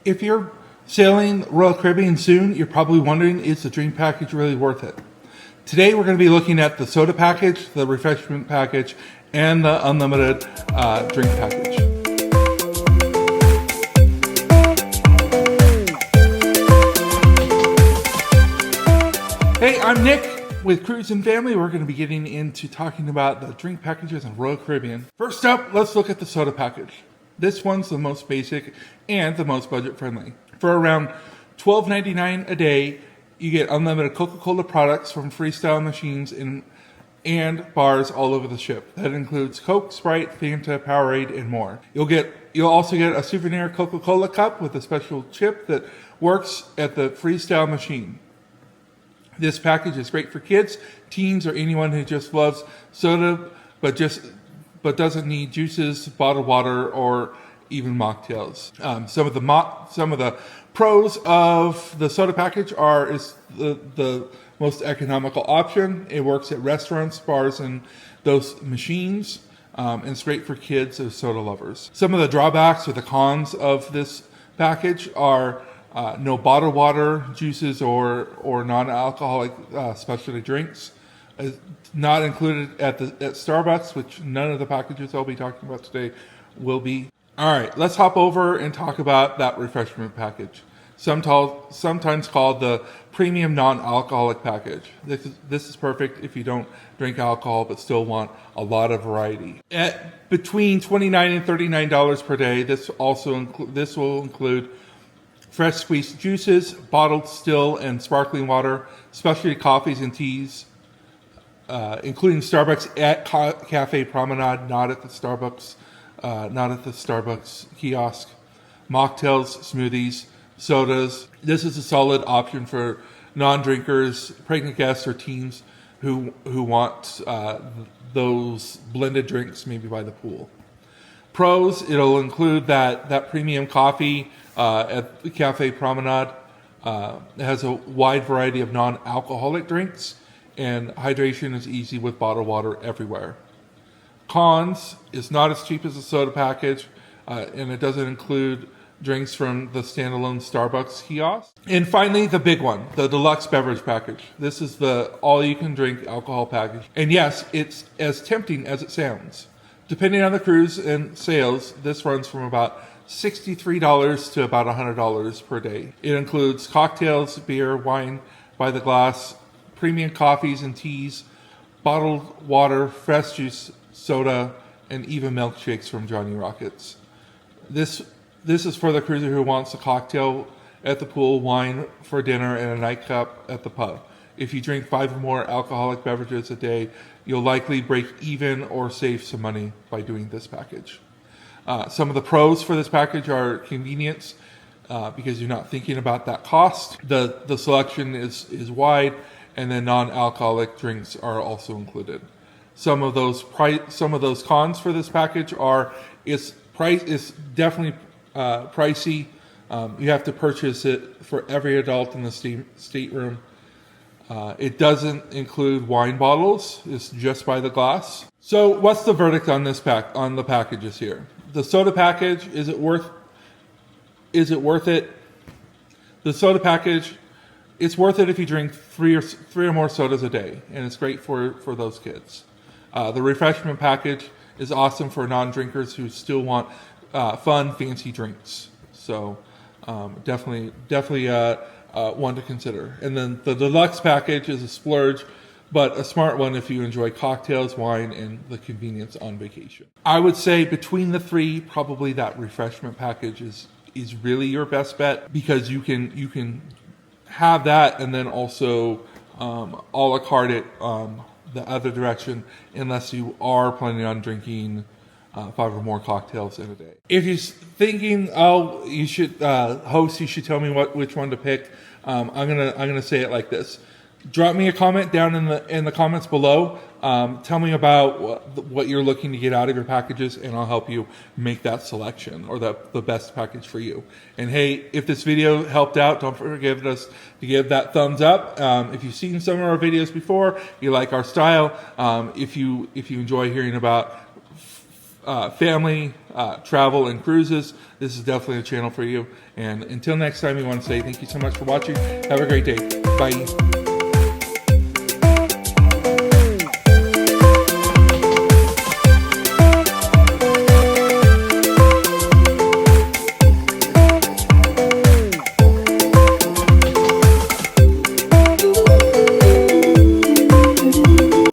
If you're sailing Royal Caribbean soon, you're probably wondering, is the drink package really worth it? Today we're going to be looking at the soda package, the refreshment package, and the unlimited drink package. Hey, I'm Nick with Cruise and Family. We're going to be getting into talking about the drink packages on Royal Caribbean. First up, let's look at the soda package. This one's the most basic and the most budget friendly. For around $12.99 a day, you get unlimited Coca-Cola products from freestyle machines and bars all over the ship. That includes Coke, Sprite, Fanta, Powerade, and more. You'll also get a souvenir Coca-Cola cup with a special chip that works at the freestyle machine. This package is great for kids, teens, or anyone who just loves soda but doesn't need juices, bottled water, or even mocktails. Some of the pros of the soda package is the most economical option. It works at restaurants, bars, and those machines, and it's great for kids or soda lovers. Some of the drawbacks or the cons of this package are no bottled water, juices, or non-alcoholic specialty drinks. Not included at Starbucks, which none of the packages I'll be talking about today will be. All right, let's hop over and talk about that refreshment package, sometimes called the premium non-alcoholic package. This is perfect if you don't drink alcohol but still want a lot of variety. At between $29 and $39 per day, this will include fresh squeezed juices, bottled still and sparkling water, specialty coffees and teas, including Starbucks at Cafe Promenade, not at the Starbucks kiosk, mocktails, smoothies, sodas. This is a solid option for non-drinkers, pregnant guests, or teens who want those blended drinks maybe by the pool. Pros, it'll include that premium coffee at the Cafe Promenade. It has a wide variety of non-alcoholic drinks, and hydration is easy with bottled water everywhere. Cons, it's not as cheap as a soda package, and it doesn't include drinks from the standalone Starbucks kiosk. And finally, the big one, the deluxe beverage package. This is the all-you-can-drink alcohol package. And yes, it's as tempting as it sounds. Depending on the cruise and sales, this runs from about $63 to about $100 per day. It includes cocktails, beer, wine by the glass, premium coffees and teas, bottled water, fresh juice, soda, and even milkshakes from Johnny Rockets. This is for the cruiser who wants a cocktail at the pool, wine for dinner, and a nightcap at the pub. If you drink 5 or more alcoholic beverages a day, you'll likely break even or save some money by doing this package. Some of the pros for this package are convenience, because you're not thinking about that cost. The selection is wide, and then non-alcoholic drinks are also included. Some of those cons for this package are it's definitely pricey. You have to purchase it for every adult in the stateroom. It doesn't include wine bottles. It's just by the glass. So what's the verdict on the packages here? The soda package, is it worth it? The soda package, it's worth it if you drink three or more sodas a day, and it's great for those kids. The refreshment package is awesome for non-drinkers who still want fun, fancy drinks. So definitely one to consider. And then the deluxe package is a splurge, but a smart one if you enjoy cocktails, wine, and the convenience on vacation. I would say between the three, probably that refreshment package is really your best bet, because you can have that and then also a la carte it the other direction, unless you are planning on drinking 5 or more cocktails in a day. If you're thinking, you should tell me which one to pick, I'm gonna say it like this: drop me a comment down in the comments below. Tell me about what you're looking to get out of your packages, and I'll help you make that selection or the best package for you. And hey, if this video helped out, don't forget to give that thumbs up. If you've seen some of our videos before, you like our style, if you enjoy hearing about family, travel, and cruises, this is definitely a channel for you. And until next time, we want to say thank you so much for watching. Have a great day. Bye.